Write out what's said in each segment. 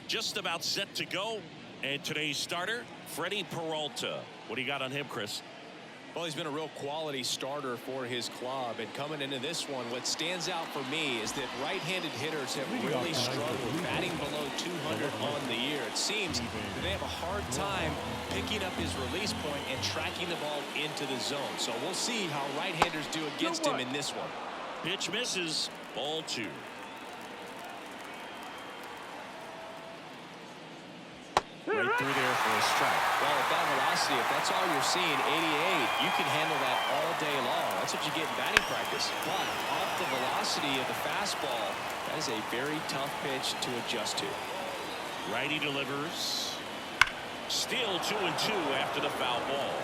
just about set to go. And today's starter, Freddie Peralta. What do you got on him, Chris? Well, he's been a real quality starter for his club. And coming into this one, what stands out for me is that right-handed hitters have really struggled batting below 200 on the year. It seems that they have a hard time picking up his release point and tracking the ball into the zone. So we'll see how right-handers do against him in this one. Pitch misses. Ball 2. Right through there for a strike. Well, at that velocity, if that's all you're seeing, 88, you can handle that all day long. That's what you get in batting practice. But off the velocity of the fastball, that is a very tough pitch to adjust to. Righty delivers. Still 2-2 after the foul ball.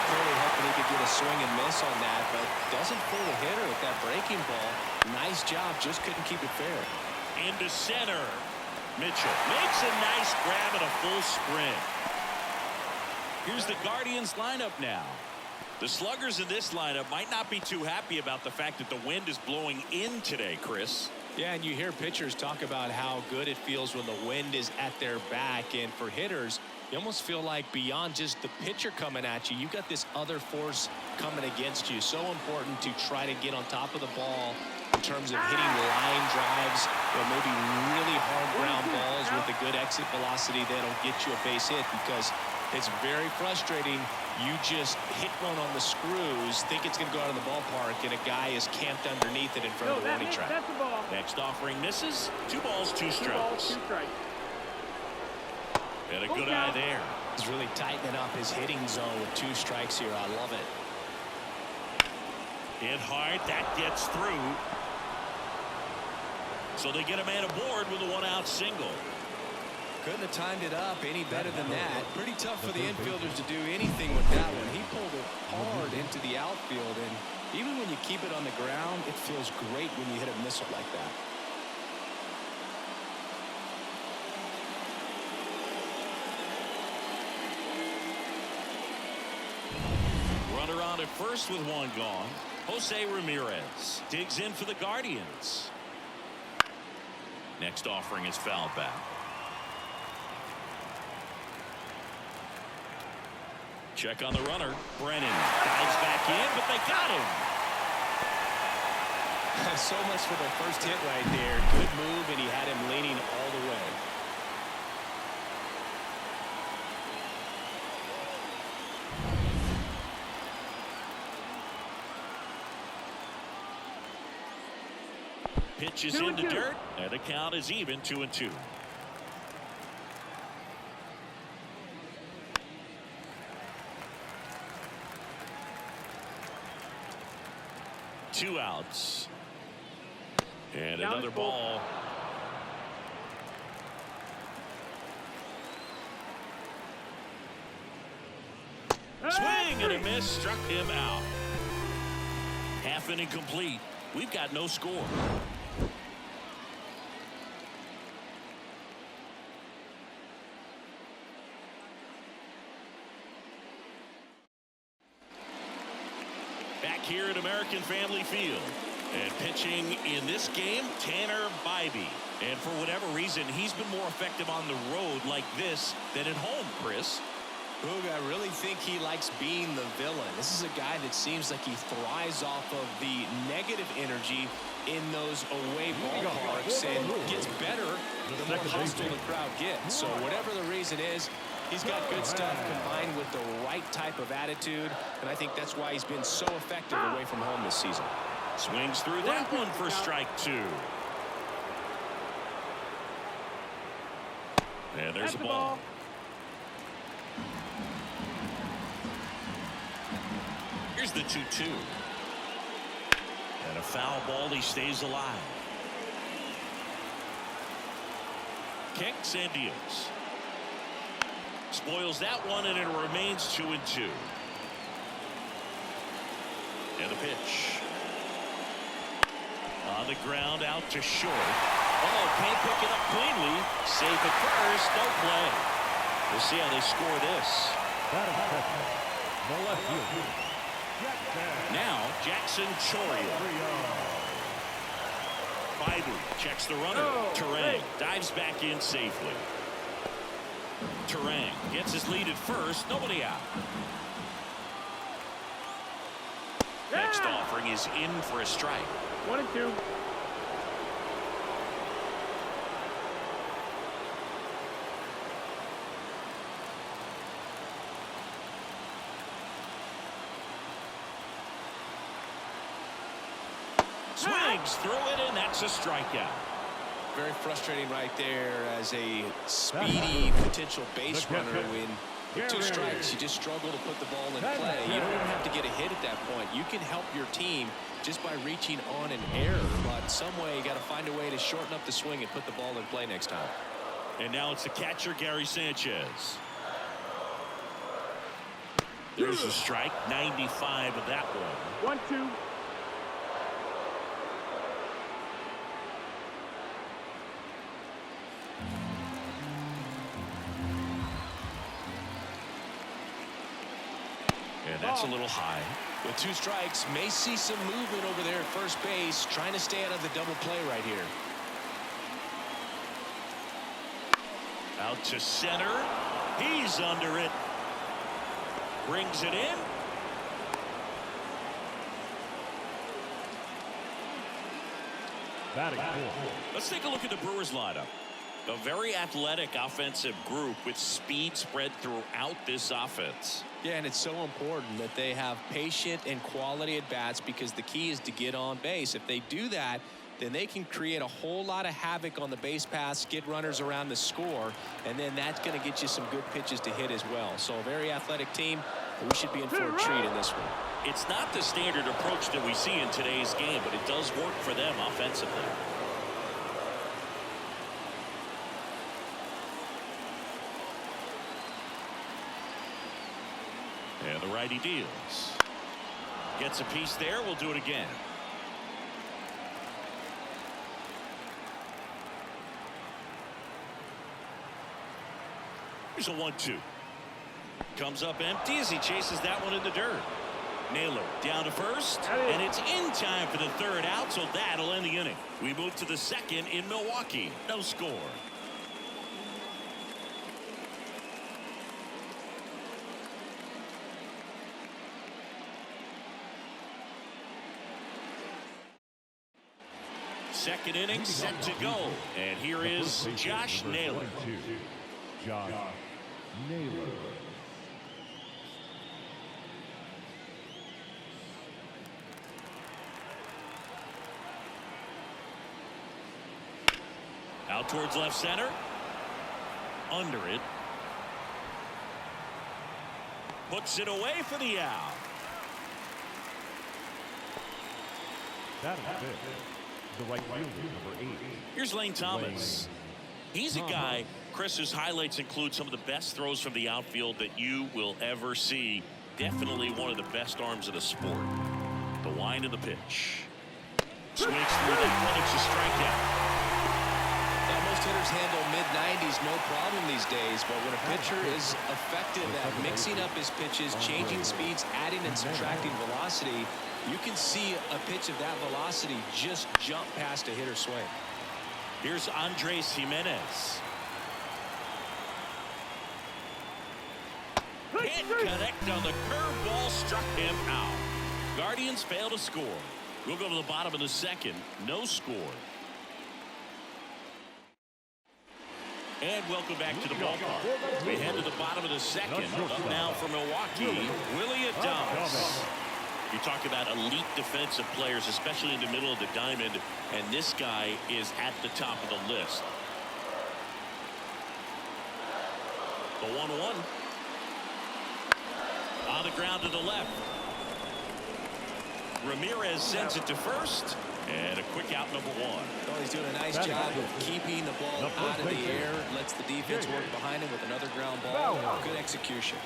Clearly hoping he could get a swing and miss on that, but doesn't fool the hitter with that breaking ball. Nice job, just couldn't keep it fair. Into center. Mitchell makes a nice grab and a full sprint. Here's the Guardians lineup now. The sluggers in this lineup might not be too happy about the fact that the wind is blowing in today, Chris. Yeah, and you hear pitchers talk about how good it feels when the wind is at their back. And for hitters, you almost feel like beyond just the pitcher coming at you, you've got this other force coming against you. So important to try to get on top of the ball in terms of hitting line drives or maybe really hard ground balls with a good exit velocity that'll get you a base hit, because it's very frustrating. You just hit one on the screws, think it's going to go out of the ballpark, and a guy is camped underneath it in front of the warning track. Next offering misses. 2 balls, 2 strikes. And a good eye there. He's really tightening up his hitting zone with 2 strikes here. I love it. Hit hard. That gets through. So they get a man aboard with a 1-out single. Couldn't have timed it up any better than that. Pretty tough for the infielders to do anything with that one. He pulled it hard into the outfield, and even when you keep it on the ground, it feels great when you hit a missile like that. Runner on at first with 1 gone. Jose Ramirez digs in for the Guardians. Next offering is fouled back. Check on the runner. Brennan dives back in, but they got him. So much for the first hit right there. Good move, and he had him leaning all the way. Pitches in the dirt, and the count is even, 2-2. Two outs. And another ball. Swing and a miss, struck him out. Half inning complete. We've got no score. Back here at American Family Field. And pitching in this game, Tanner Bybee. And for whatever reason, he's been more effective on the road like this than at home, Chris. Boog, I really think he likes being the villain. This is a guy that seems like he thrives off of the negative energy in those away ballparks and gets better the more hostile the crowd gets. So whatever the reason is, he's got good stuff combined with the right type of attitude, and I think that's why he's been so effective away from home this season. Swings through that one for strike 2. And there's a ball. Here's the 2-2. And a foul ball. He stays alive. Kicks and deals. Spoils that one, and it remains 2-2. And the pitch. On the ground, out to short. Oh, can't pick it up cleanly. Safe at first. No play. We'll see how they score this. Now, Jackson Chourio. widely. Checks the runner. Terang dives back in safely. Terang gets his lead at first. Nobody out. Next offering is in for a strike. 1-2. Swings through it, and that's a strikeout. Very frustrating right there as a speedy potential base runner. When with 2 strikes, you just struggle to put the ball in play. You don't even have to get a hit at that point. You can help your team just by reaching on an error, but some way you got to find a way to shorten up the swing and put the ball in play next time. And now it's the catcher, Gary Sanchez. There's a strike. 95 of that one. 1-2. And that's a little high. With 2 strikes, may see some movement over there at first base, trying to stay out of the double play right here. Out to center. He's under it. Brings it in. Batting 4. Let's take a look at the Brewers lineup. A very athletic offensive group with speed spread throughout this offense. Yeah, and it's so important that they have patient and quality at bats, because the key is to get on base. If they do that, then they can create a whole lot of havoc on the base paths, get runners around the score, and then that's going to get you some good pitches to hit as well. So a very athletic team. We should be in for a treat in this one. It's not the standard approach that we see in today's game, but it does work for them offensively. And the righty deals. Gets a piece there. We'll do it again. Here's a 1-2. Comes up empty as he chases that one in the dirt. Naylor down to first, and it's in time for the 3rd out, so that'll end the inning. We move to the 2nd in Milwaukee. No score. Second inning set to go, and here is Josh Naylor. Josh Naylor. Out towards left center. Under it. Puts it away for the out. That is it. The right fielder, number 8. Here's Lane Thomas. He's a guy, Chris, whose highlights include some of the best throws from the outfield that you will ever see. Definitely one of the best arms of the sport. The wind of the pitch. Swings through that one. It's a strikeout. Most hitters handle mid-90s no problem these days, but when a pitcher is effective at mixing up his pitches, changing speeds, adding and subtracting velocity, you can see a pitch of that velocity just jump past a hitter's swing. Here's Andres Jimenez. Can't connect on the curveball, struck him out. Guardians fail to score. We'll go to the bottom of the 2nd. No score. And welcome back to the ballpark. We head to the bottom of the 2nd. Up now for Milwaukee, Willie Adames. You talk about elite defensive players, especially in the middle of the diamond, and this guy is at the top of the list. The 1-1. On the ground to the left. Ramirez sends it to first. And a quick out, number 1. Well, he's doing a nice job of keeping the ball out of the air. Lets the defense work behind him with another ground ball. Good execution.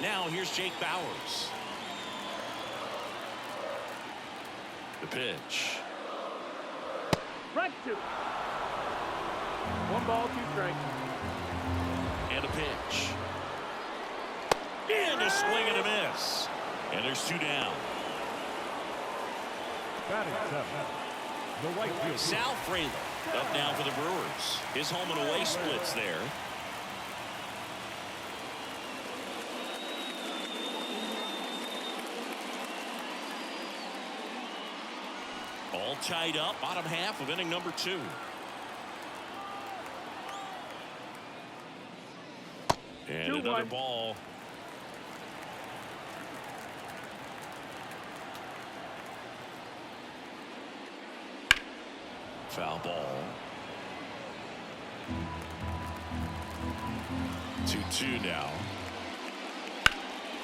Now here's Jake Bauers. The pitch. Strike 2. 1 ball, 2 strikes. And a pitch. And a swing and a miss. And there's 2 down. Batting 7. The right field. Sal Frelick up now for the Brewers. His home and away splits there. All tied up, bottom half of inning number 2. And another ball. Foul ball. 2-2 now.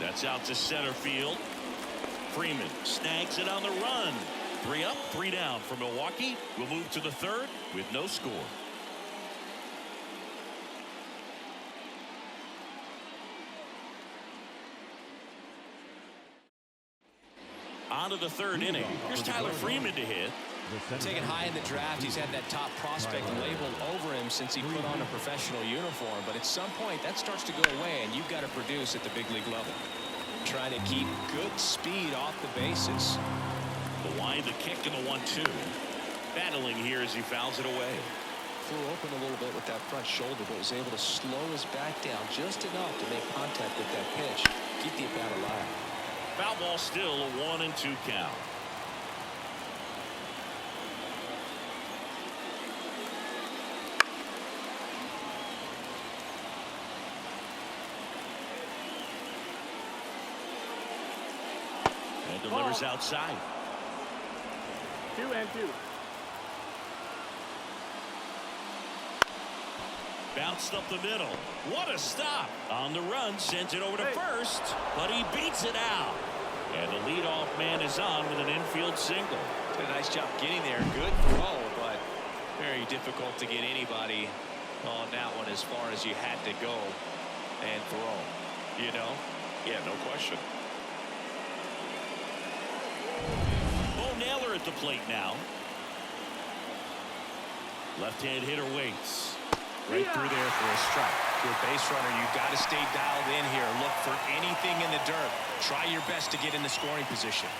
That's out to center field. Freeman snags it on the run. 3 up, 3 down for Milwaukee. We'll move to the 3rd with no score. On to the 3rd inning. Here's Tyler Freeman to hit. Taken high in the draft, he's had that top prospect labeled over him since he put on a professional uniform. But at some point, that starts to go away, and you've got to produce at the big league level. Trying to keep good speed off the bases. The wind, the kick, and the 1-2. Battling here as he fouls it away. Flew open a little bit with that front shoulder, but was able to slow his back down just enough to make contact with that pitch. Keep the at-bat alive. Foul ball, still a 1-2 count. And delivers outside. 2-2. Bounced up the middle. What a stop. On the run, sends it over to first, but he beats it out. And the leadoff man is on with an infield single. Did a nice job getting there. Good throw, but very difficult to get anybody on that one as far as you had to go and throw. You know? Yeah, no question. Bo Naylor at the plate now. Left-hand hitter waits. Right through there for a strike. Good base runner, you've got to stay dialed in here. Look for anything in the dirt. Try your best to get in the scoring position.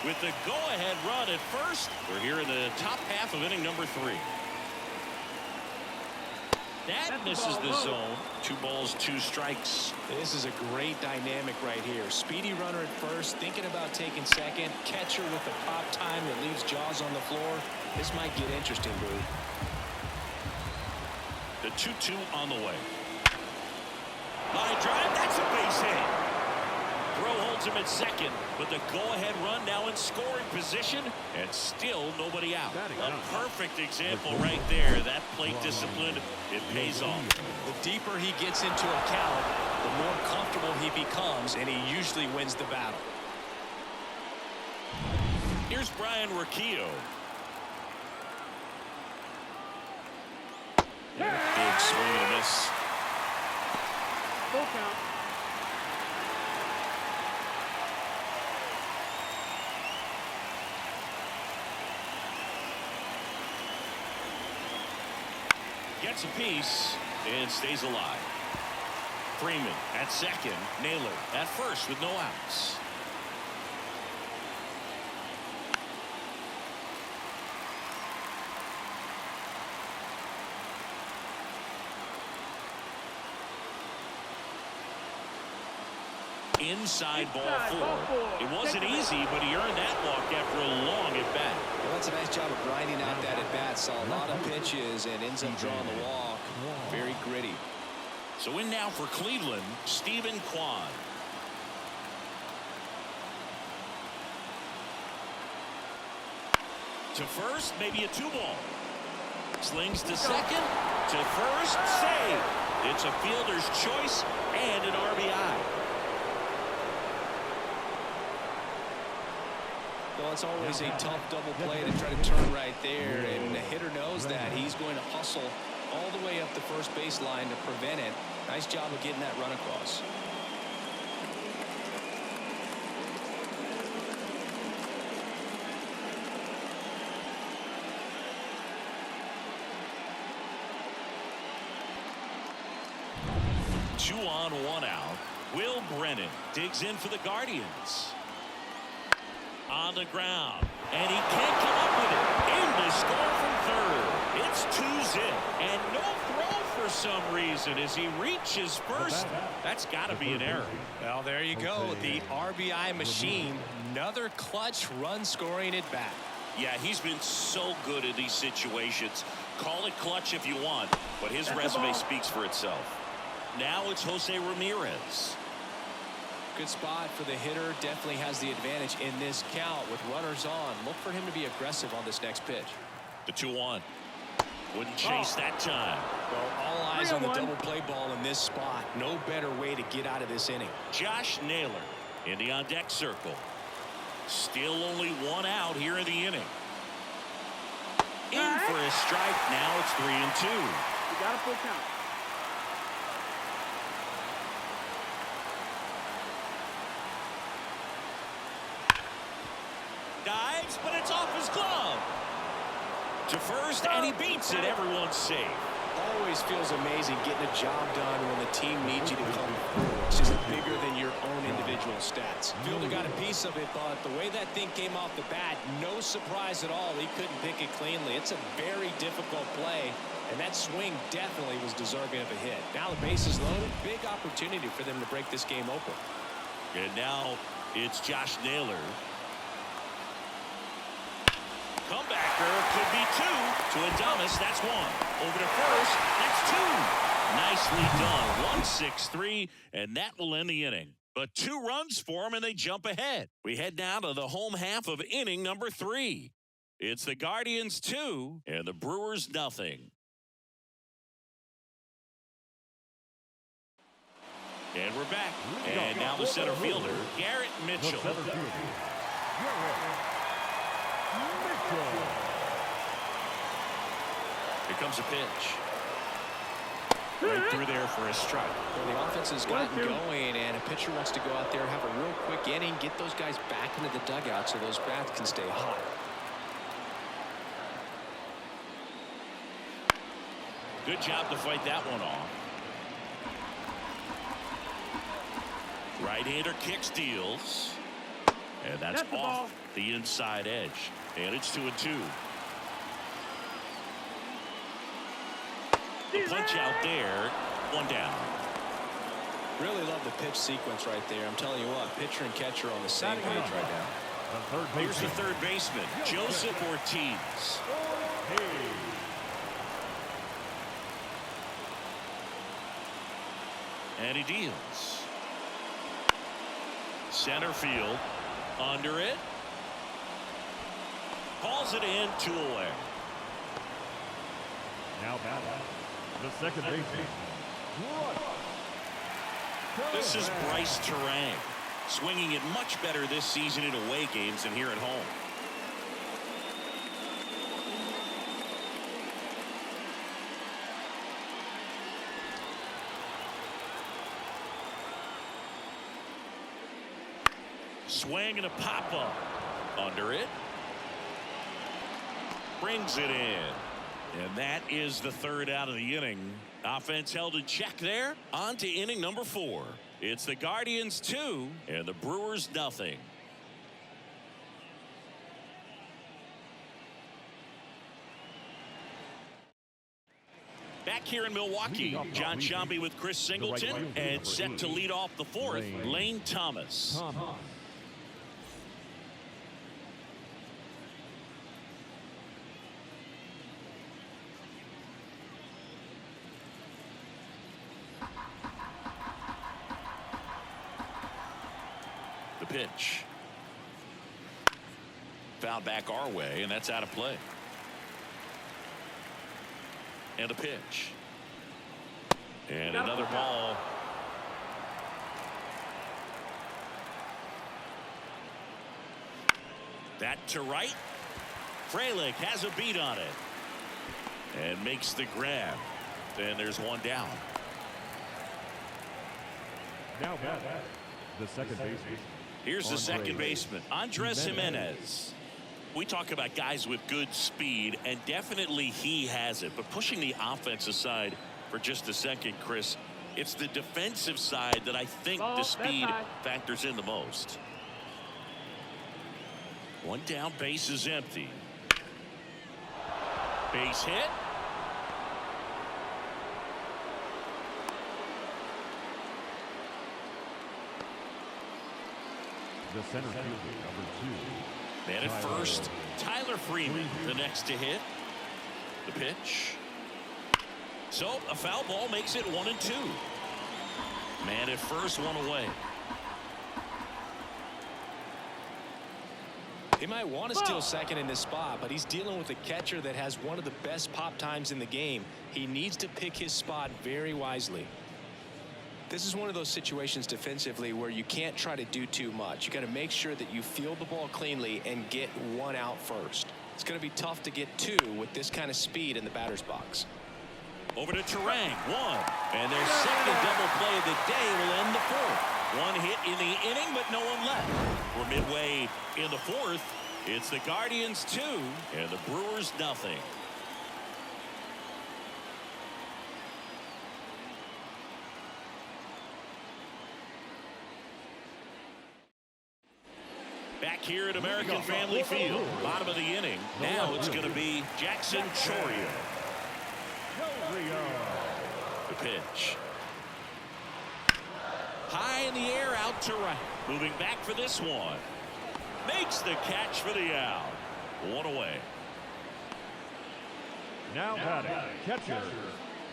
With the go-ahead run at first, we're here in the top half of inning number 3. That misses the zone. 2 balls, 2 strikes. This is a great dynamic right here. Speedy runner at first, thinking about taking second. Catcher with the pop time that leaves Jaws on the floor. This might get interesting, Boo. The 2-2 on the way. Line drive, that's a base hit. Throw holds him at second, but the go-ahead run now in scoring position, and still nobody out. A perfect example right there. That plate discipline, it pays off. The deeper he gets into a count, the more comfortable he becomes, and he usually wins the battle. Here's Brian Riccio. Big swing and a miss. Full count. Gets a piece and stays alive. Freeman at second. Naylor at first with no outs. Inside ball 4. It wasn't easy, but he earned that walk after a long at-bat. Well, that's a nice job of grinding out that at-bat. Saw a lot of pitches and ends up drawing the walk. Very gritty. So in now for Cleveland, Stephen Kwan. To first, maybe a 2-ball. Slings to second, to first, save. It's a fielder's choice and an RBI. Well, it's always a tough double play to try to turn right there, and the hitter knows that. He's going to hustle all the way up the first baseline to prevent it. Nice job of getting that run across. Two on, 1 out. Will Brennan digs in for the Guardians. On the ground. And he can't come up with it. In to score from third. It's 2-zip. And no throw for some reason as he reaches first. That's got to be an error. Well, there you go. The RBI machine. Another clutch run scoring at bat. Yeah, he's been so good in these situations. Call it clutch if you want, but his resume speaks for itself. Now it's Jose Ramirez. Good spot for the hitter. Definitely has the advantage in this count with runners on. Look for him to be aggressive on this next pitch. The 2-1. Wouldn't chase that time. Well, all eyes on the double play ball in this spot. No better way to get out of this inning. Josh Naylor in the on-deck circle. Still only one out here in the inning. In for a strike. Now it's 3-2. You got a full count. Dives, but it's off his glove. To first, and he beats it. Everyone's safe. Always feels amazing getting a job done when the team needs you to come through. It's just bigger than your own individual stats. Fielder got a piece of it, but the way that thing came off the bat, no surprise at all. He couldn't pick it cleanly. It's a very difficult play, and that swing definitely was deserving of a hit. Now the base is loaded. Big opportunity for them to break this game open. And now it's Josh Naylor. Comebacker could be two. To Adames, that's one. Over to first, that's two. Nicely done. 1-6-3, and that will end the inning. But 2 runs for them, and they jump ahead. We head now to the home half of inning number 3. It's the Guardians 2 and the Brewers nothing. And we're back. And now the center fielder, Garrett Mitchell. Here comes a pitch. Right through there for a strike. Well, the offense has gotten going, and a pitcher wants to go out there, have a real quick inning, get those guys back into the dugout so those bats can stay hot. Good job to fight that one off. Right-hander kicks, deals. And that's off the inside edge. And it's 2-2. The punch out there, 1 down. Really love the pitch sequence right there. I'm telling you what, pitcher and catcher are on the same page right now. Here's the third baseman, Joseph Ortiz. And he deals. Center field, under it. Calls it in, 2 away. Now batting the second baseman. This is Bryce Terang, swinging it much better this season in away games than here at home. Swing and a pop-up. Under it. Brings it in. And that is the 3rd out of the inning. Offense held in check there. On to inning number 4. It's the Guardians 2 and the Brewers nothing. Back here in Milwaukee, John Shambi with Chris Singleton, and set to lead off the 4th, Lane Thomas. The pitch. Foul back our way, and that's out of play. And the pitch. And another ball. That to right. Frelick has a beat on it. And makes the grab. And there's 1 down. Now batting the second baseman. Here's the second baseman, Andres Jimenez. We talk about guys with good speed, and definitely he has it. But pushing the offense aside for just a second, Chris, it's the defensive side that I think the speed factors in the most. One down, base is empty. Base hit. The center fielder, number 2. Man at first, Tyler Freeman, the next to hit. The pitch. So a foul ball makes it 1-2. Man at first, one away. He might want to steal second in this spot, but he's dealing with a catcher that has one of the best pop times in the game. He needs to pick his spot very wisely. This is one of those situations defensively where you can't try to do too much. You got to make sure that you field the ball cleanly and get one out first. It's going to be tough to get two with this kind of speed in the batter's box. Over to Terang, one. And their second double play of the day will end the fourth. One hit in the inning, but no one left. We're midway in the fourth. It's the Guardians 2 and the Brewers nothing. Back here at American Family Field, bottom of the inning. Now it's going to be Jackson Chourio. The pitch. High in the air, out to right. Moving back for this one. Makes the catch for the out. One away. Now batting, catcher,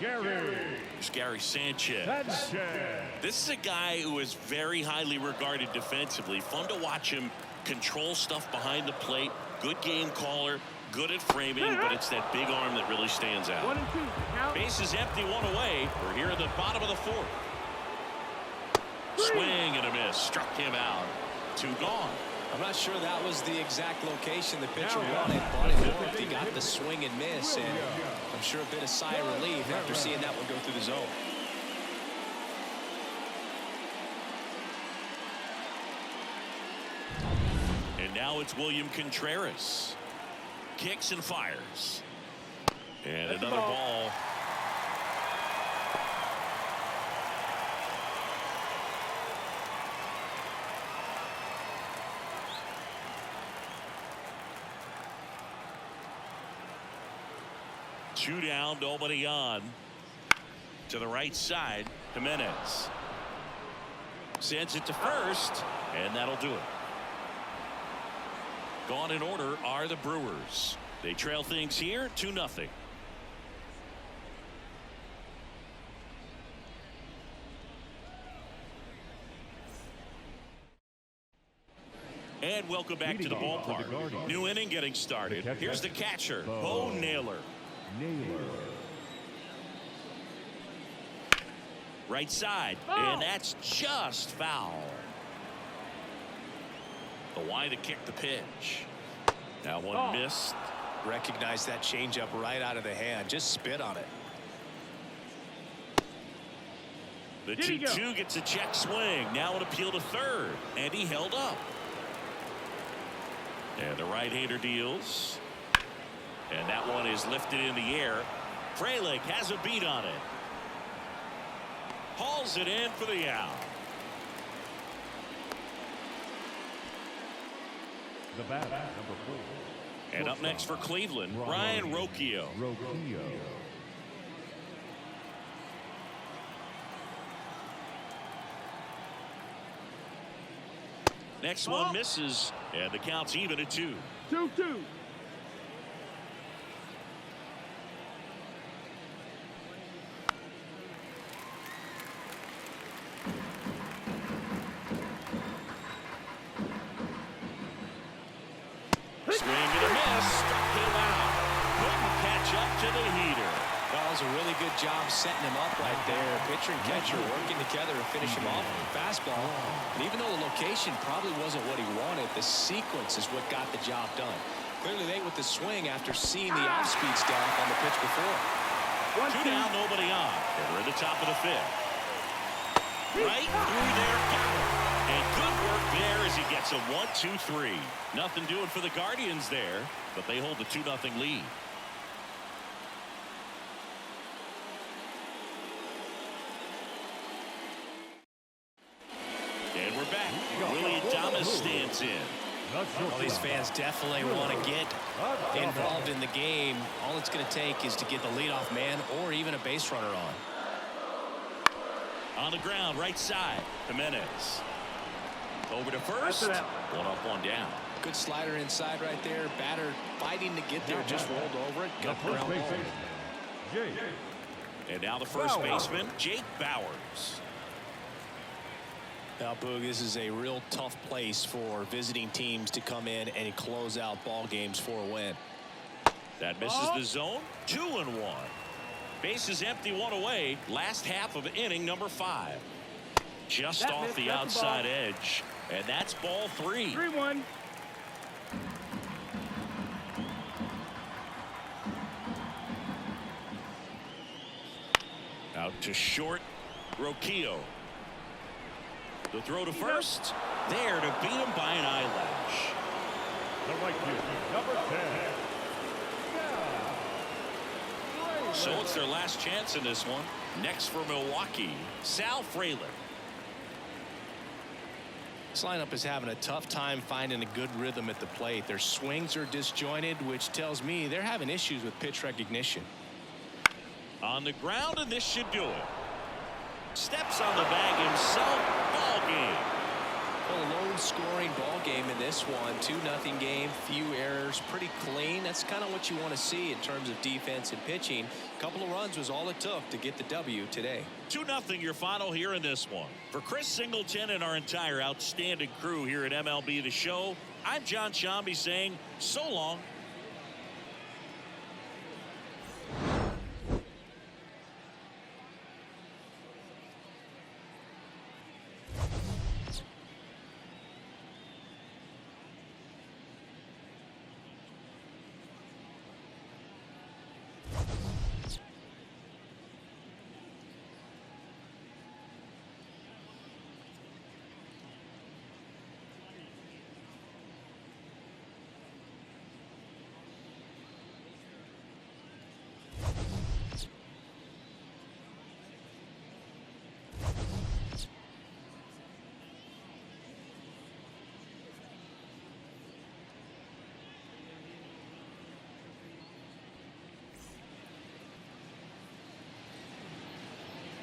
Gary Sanchez. This is a guy who is very highly regarded defensively. Fun to watch him control stuff behind the plate. Good game caller. Good at framing, but it's that big arm that really stands out. 1-2. Base is empty, one away. We're here at the bottom of the fourth. Swing and a miss. Struck him out. Two gone. I'm not sure that was the exact location the pitcher wanted, but it worked. He got the swing and miss, and I'm sure a bit of sigh of relief after seeing that one go through the zone. And now it's William Contreras. Kicks and fires. And another ball. Two down, nobody on. To the right side, Jimenez sends it to first, and that'll do it. Gone in order are the Brewers. They trail things here 2-0. And welcome back to the ballpark. New inning getting started. Here's the catcher, Bo Naylor. Right side, and that's just foul. The wide to kick the pitch. That one missed. Recognize that changeup right out of the hand. Just spit on it. The 2-2 gets a check swing. Now an appeal to third, and he held up. And the right-hander deals. And that one is lifted in the air. Frelick has a beat on it. Hauls it in for the out. The batter, number 4. And up next for Cleveland, Ryan Rocchio. Next one misses, and the count's even at 2. 2-2. Swing and a miss. Struck him out. Couldn't catch up to the heater. Well, it was a really good job setting him up right there. Pitcher and catcher working together to finish him off with a fastball. And even though the location probably wasn't what he wanted, the sequence is what got the job done. Clearly late with the swing after seeing the off-speed stuff on the pitch before. 2 down, nobody on. And we're at the top of the 5th. Right through there, got it. And good work there as he gets a 1-2-3. Nothing doing for the Guardians there, but they hold the 2-0 lead. And we're back. Willie Thomas stands in. Well, these fans definitely want to get involved in the game. All it's going to take is to get the leadoff man or even a base runner on. On the ground, right side, Jimenez. Over to first. One up, one down. Good slider inside right there. Batter fighting to get there, just rolled over it. Got the ground ball. And now the first baseman, Jake Bauers. Now, Boog, this is a real tough place for visiting teams to come in and close out ball games for a win. That misses the zone. 2-1. Base is empty, one away. Last half of inning number 5. Just off the outside edge. And that's ball 3. 3-1. Out to short, Roquillo. The throw to first. There to beat him by an eyelash. The right fielder, number 10. So it's their last chance in this one. Next for Milwaukee, Sal Frelick. This lineup is having a tough time finding a good rhythm at the plate. Their swings are disjointed, which tells me they're having issues with pitch recognition. On the ground, and this should do it. Steps on the bag himself. Ball game. Well, a low-scoring ball game in this one. 2-0 game, few errors, pretty clean. That's kind of what you want to see in terms of defense and pitching. A couple of runs was all it took to get the W today. 2-0 your final here in this one. For Chris Singleton and our entire outstanding crew here at MLB The Show, I'm John Shambi saying so long.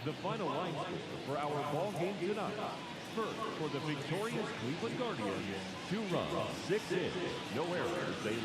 The final line for our ball game tonight. First, for the victorious Cleveland Guardians, 2 runs, 6 hits, no errors. They led